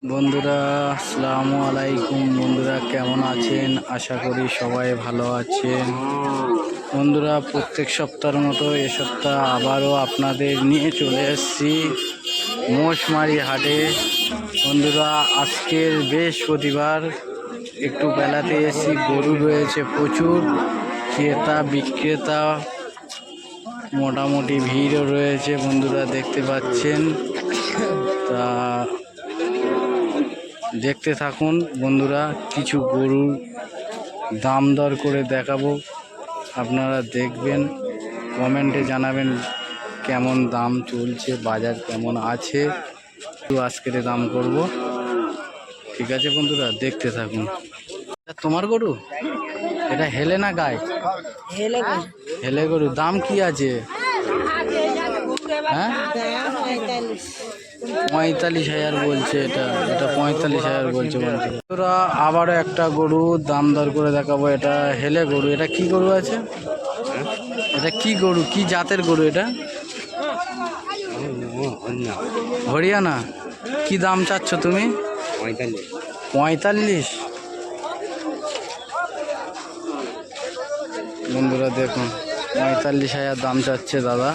বন্ধুরা আসসালামু আলাইকুম। বন্ধুরা কেমন আছেন? আশা করি সবাই ভালো আছেন। বন্ধুরা প্রত্যেক সপ্তাহের মতো এ সপ্তাহ আবারও আপনাদের নিয়ে চলে এসেছি মোষমারি হাটে। বন্ধুরা আজকের বৃহস্পতিবার, একটু বেলাতে এসেছি। গরু রয়েছে প্রচুর, ক্রেতা বিক্রেতা মোটামুটি ভিড়ও রয়েছে। বন্ধুরা দেখতে পাচ্ছেন, তা দেখতে থাকুন। বন্ধুরা কিছু গরুর দাম দর করে দেখাবো, আপনারা দেখবেন, কমেন্টে জানাবেন কেমন দাম চলছে, বাজার কেমন আছে। তো আজকের দাম করব, ঠিক আছে বন্ধুরা? দেখতে থাকুন। তোমার গরু এটা হেলে না গায়ে? হেলে গরু। দাম কি আছে? হ্যাঁ 45,000 বলছে। এটা 45,000 বলছে। বন্ধুরা আবারও একটা গরু দাম দর করে দেখাবো। এটা হেলে গরু। এটা কি গরু আছে? এটা কি গরু, কি জাতের গরু এটা? হরিয়ানা। কি দাম চাচ্ছ তুমি? 45। বন্ধুরা দেখুন 45,000 দাম চাচ্ছে দাদা।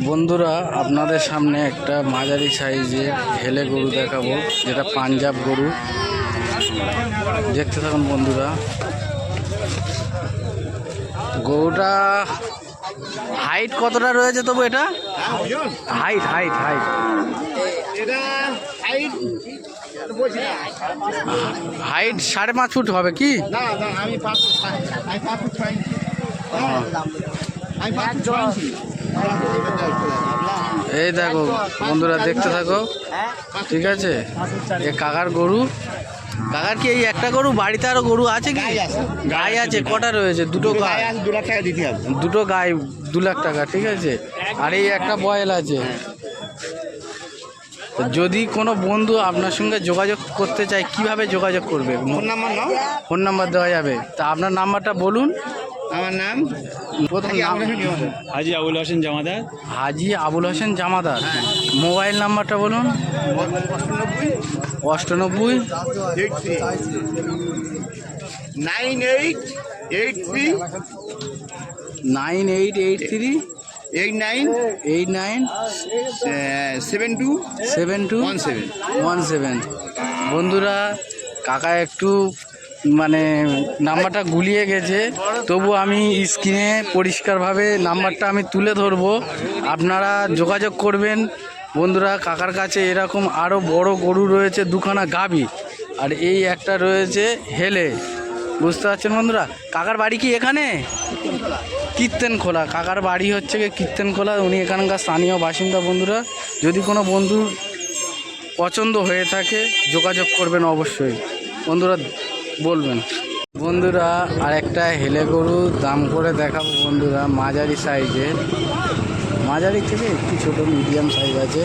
বন্ধুরা আপনাদের সামনে একটা মাঝারি সাইজের হেলে গরু দেখাবো, যেটা পাঞ্জাব গরু। দেখতে থাকুন বন্ধুরা। গরুটা হাইট কতটা রয়েছে তবু? এটা height height height height 5.5 foot হবে কি? এই দেখো বন্ধুরা, দেখতে থাকো, ঠিক আছে? এ কাকার গরু। কাকার কি এই একটা গরু? বাড়িতে আরো গরু আছে কি? গাই আছে। কটা রয়েছে? দুটো গাই। 2 লাখ টাকা দিতে হবে। দুটো গাই 2 লাখ টাকা, ঠিক আছে। আর এই একটা বয়েল আছে। যদি কোনো বন্ধু আপনার সঙ্গে যোগাযোগ করতে চায়, কিভাবে যোগাযোগ করবে? ফোন নাম্বার নাও। ফোন নাম্বার দেওয়া যাবে। তা আপনার নাম্বারটা বলুন। আমার নাম প্রথম নাম হাজি আবুল হোসেন জামাদার। হাজি আবুল হোসেন জামাদার। মোবাইল নাম্বারটা বলুন। 98 9883 9883 89 7217। বন্ধুরা কাকা একটু মানে নাম্বারটা গুলিয়ে গেছে, তবু আমি স্ক্রিনে পরিষ্কারভাবে নাম্বারটা আমি তুলে ধরবো, আপনারা যোগাযোগ করবেন। বন্ধুরা কাকার কাছে এরকম আরও বড় গরু রয়েছে, দুখানা গাভী, আর এই একটা রয়েছে হেলে। বুঝতে পারছেন বন্ধুরা? কাকার বাড়ি কি এখানে? কীর্তেনখোলা। কাকার বাড়ি হচ্ছে কীর্তেনখোলা। উনি এখানকার স্থানীয় বাসিন্দা। বন্ধুরা যদি কোনো বন্ধুর পছন্দ হয়ে থাকে যোগাযোগ করবেন অবশ্যই। বন্ধুরা বলবেন। বন্ধুরা আর একটা হেলে গরু দাম করে দেখাবো। বন্ধুরা মাঝারি সাইজের, মাঝারি থেকে একটু ছোটো মিডিয়াম সাইজ আছে।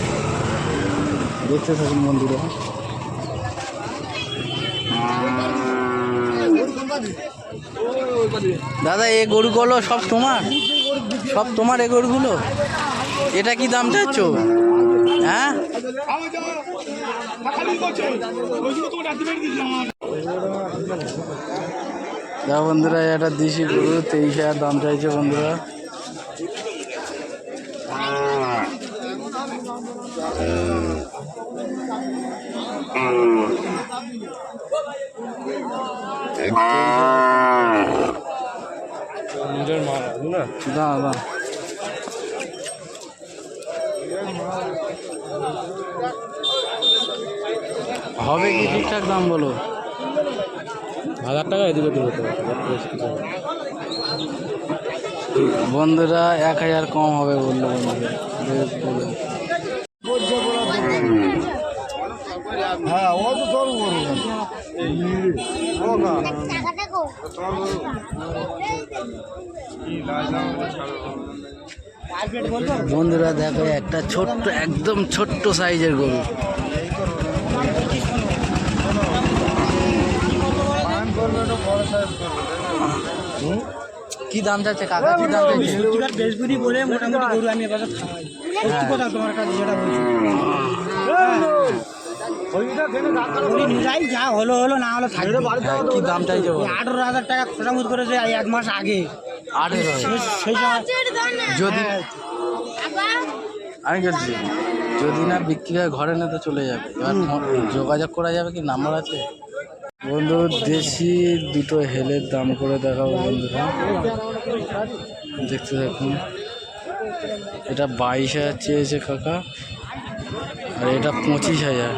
দেখতে থাকুন বন্ধুরা। দাদা এই গরুগুলো সব তোমার? সব তোমার এই গরুগুলো? এটা কি দাম চাচ্ছ? হ্যাঁ বন্ধুরা এটা দেশি গরু, 23,000 দাম চাইছে। বন্ধুরা দাদা হবে কি ঠিকঠাক দাম বলো? 1000 টাকা এদিকে দেবো। বন্ধুরা 1000 কম হবে বললো। বন্ধুরা হ্যাঁ ও তো তোর বন্ধুরা দেখো একটা ছোট্ট, একদম ছোট্ট সাইজের গরু। কি দাম যাচ্ছে কাকা, কি দাম চাইছে? বৃহস্পতি বলে মোটামুটি গরু আমি এবার খাওয়াই। সত্যি কথা তোমার কাছে যেটা বলছি। গরু নিরাই যা হলো হলো, না হলো থাকবে। হ্যাঁ, কি দাম চাইছে বলো? 18,000 টাকা খোঁজামুত করেছে এই 1 মাস আগে। 18,000 সেই সময় যদি আমি বলছি যদি না বিক্রি হয় ঘরে নিতে চলে যাবে, এবার যোগাযোগ করা যাবে কি, নাম্বার আছে? বন্ধু দেশি দুটো হেলের দাম করে দেখাবো বন্ধুরা, দেখতে দেখুন। এটা 22,000 চেয়েছে কাকা, আর এটা 25,000।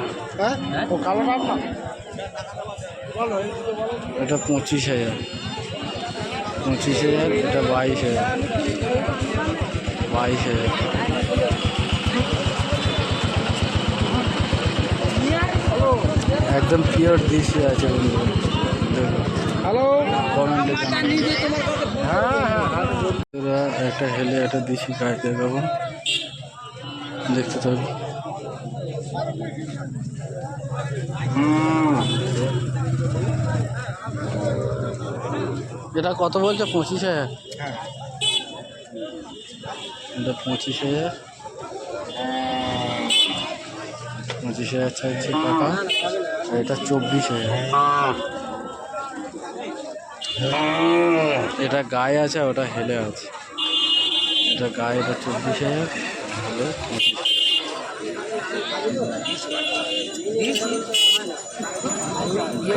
এটা 25,000, 25,000, এটা 22,000, 22,000। একদম পিওর দেশি আছে বন্ধু, হ্যালো কমেন্টে একটা হেলে একটা দেশি গাছ দেখাবো, দেখতে থাকবো। এটা কত বলছে? 25,000। এটা 25,000, 25,000 চাইছে টাকা। আর এটা 24,000। এটা গায়ে আছে, ওটা হেলে আছে। এটা গায়ে, এটা 24,000, হেলে 25,000।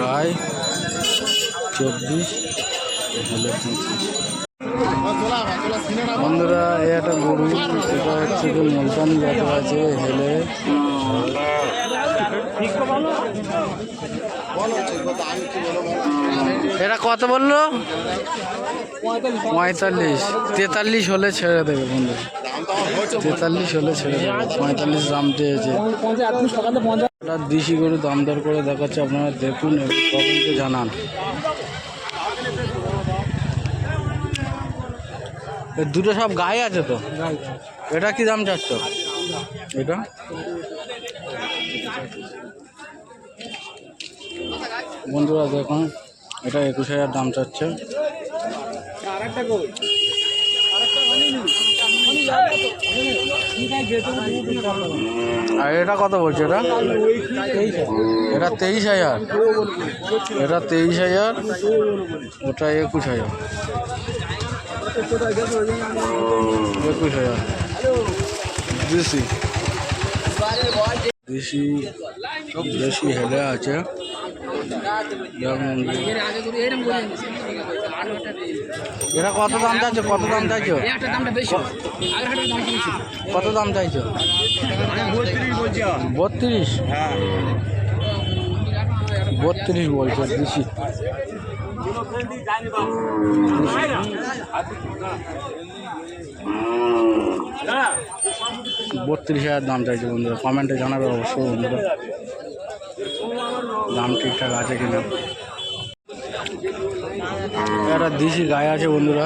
গায়ে 24, হেলে 25। বন্ধুরা এই একটা গরু, এটা হচ্ছে যে মুলতানি জাতের আছে, হেলে। এটা কত বললো? 45, 43 হলে ছেড়ে দেবে বন্ধু, 43 হলে ছেড়ে দেবে, 45 দাম চেয়েছে। এটা দেশি গরু, দাম দর করে দেখাচ্ছে, আপনারা দেখুন এবং কমেন্টে জানান। দুটো সব গায়ে আছে তো? এটা কি দাম চাচ্ছ? এটা বন্ধুরা দেখুন, এটা 21,000 দাম চাচ্ছে। আর এটা কত বলছে? এটা 23,000, এটা 23,000, ওটা 21,000, 21,000। দেশি দেশি দেশি হেলে আছে। এটা কত দাম চাইছো? কত দাম চাইছো? কত দাম চাইছো? 32, 32 বলছে দেশি। 32,000 দাম চাইছে বন্ধুরা, কমেন্টে জানাবে অবশ্যই বন্ধুরা দাম ঠিকঠাক আছে কিনা। একটা দেশি গায়ে আছে বন্ধুরা,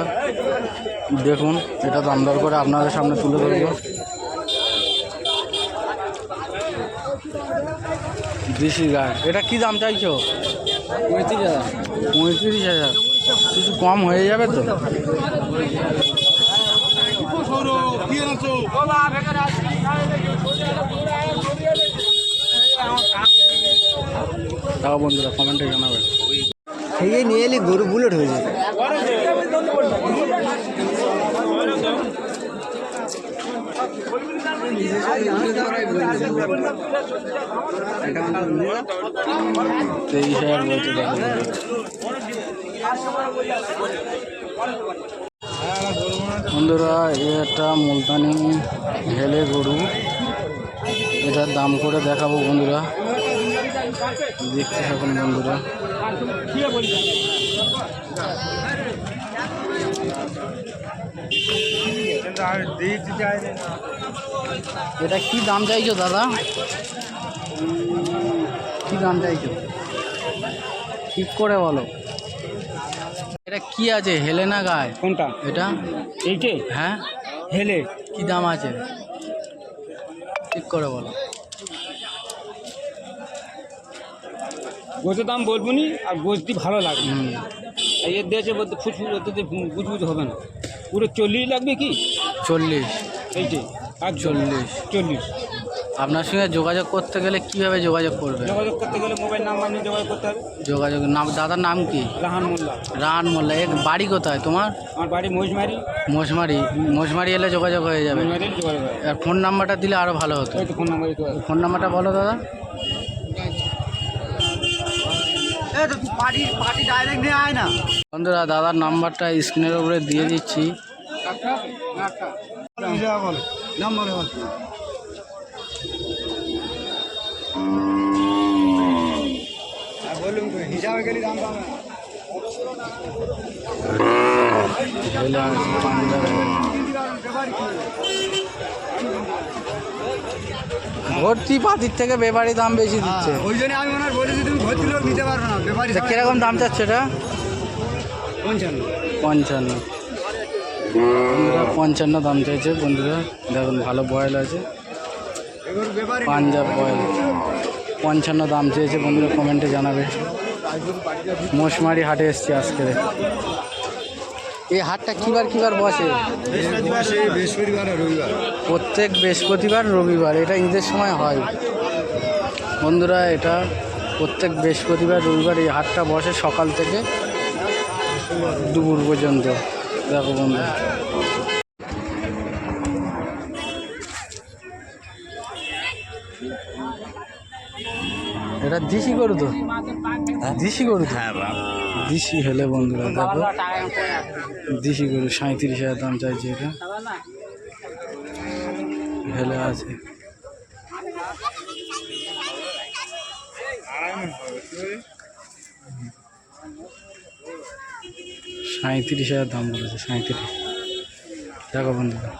দেখুন। এটা দাম দর করে আপনাদের সামনে তুলে ধরবো। দেশি গায়ে, এটা কি দাম চাইছো? 35,000। 35,000, কিছু কম হয়ে যাবে তো? তাও বন্ধুরা কমেন্টে জানাবে। খেয়ে নিয়ে এলি গরু বুলেট হয়ে যায়। তেইশ হাজার বলছে দেখো বন্ধুরা, এটা মুলতানি হেলে গরু, এটার দাম করে দেখাবো বন্ধুরা, দেখতে থাকুন বন্ধুরা। এটা কি দাম চাইছো দাদা? কি দাম চাইছো ঠিক করে বলো। এটা কি আছে, হেলে না গায়ে? কোনটা? এটা এইটে? হ্যাঁ হেলে। কি দাম আছে ঠিক করে বলো। গোছের দাম বলবো নি, আর গোছ দিয়ে ভালো লাগবে। এর দিয়েছে বলতে ফুসফুস ওতে বুঝবুঝ হবে না পুরো 40 লাগবে কি 40। এইটে আর 40। 40 আপনার সঙ্গে যোগাযোগ করতে গেলে কিভাবে যোগাযোগ করবে? যোগাযোগ করতে গেলে মোবাইল নাম্বার নিয়ে যোগাযোগ করতে হবে। যোগাযোগ নাম, দাদার নাম কি? রাহান মোল্লা। রাহান মোল্লা। এর বাড়ি কোথায় তোমার? আমার বাড়ি মহিষমারি। মোষমারি এলে যোগাযোগ হয়ে যাবে। মহিষমারি যোগাযোগ হবে। আর ফোন নাম্বারটা দিলে আরও ভালো হতো। ওই তো ফোন নাম্বার দিতে হবে। ফোন নাম্বারটা বলো দাদা। পার্টি ডাইরেক্ট নিয়ে আয় না। বন্ধুরা দাদার নাম্বারটা স্ক্রিনের উপরে দিয়ে দিচ্ছি। বলুন হিসাবে গেলে দাম পাবে ভর্তি পাতির থেকে বেপারি দাম বেশি দিচ্ছে। ওই জন্য আমি ওনার বলেছি তুমি ভর্তি লোক নিতে পারবে না ব্যাপারী তা কিরকম দাম চাচ্ছে এটা? 55 55। বন্ধুরা 55 দাম চাইছে। বন্ধুরা দেখুন ভালো বয়েল আছে, এবার ব্যাপারী পাঞ্জাব বয়েল। 55 দাম চেয়েছে। বন্ধুরা কমেন্টে জানাবে। মোষমারি হাটে এসছি আজকে। এই হাটটা কিবার বসে? বৃহস্পতিবার আর রবিবার। প্রত্যেক বৃহস্পতিবার রবিবার। এটা ঈদের সময় হয় বন্ধুরা। এটা প্রত্যেক বৃহস্পতিবার রবিবার এই হাটটা বসে সকাল থেকে দুপুর পর্যন্ত। দেখো বন্ধু এটা দিশি গরু তো? দিশি গরু তো? দিশি হলে বন্ধুরা দেখো দিশি গরু 37,000 দাম চাইছে। এটা হেলে আছে। 37,000 দাম বলেছে। 37। দেখো বন্ধুরা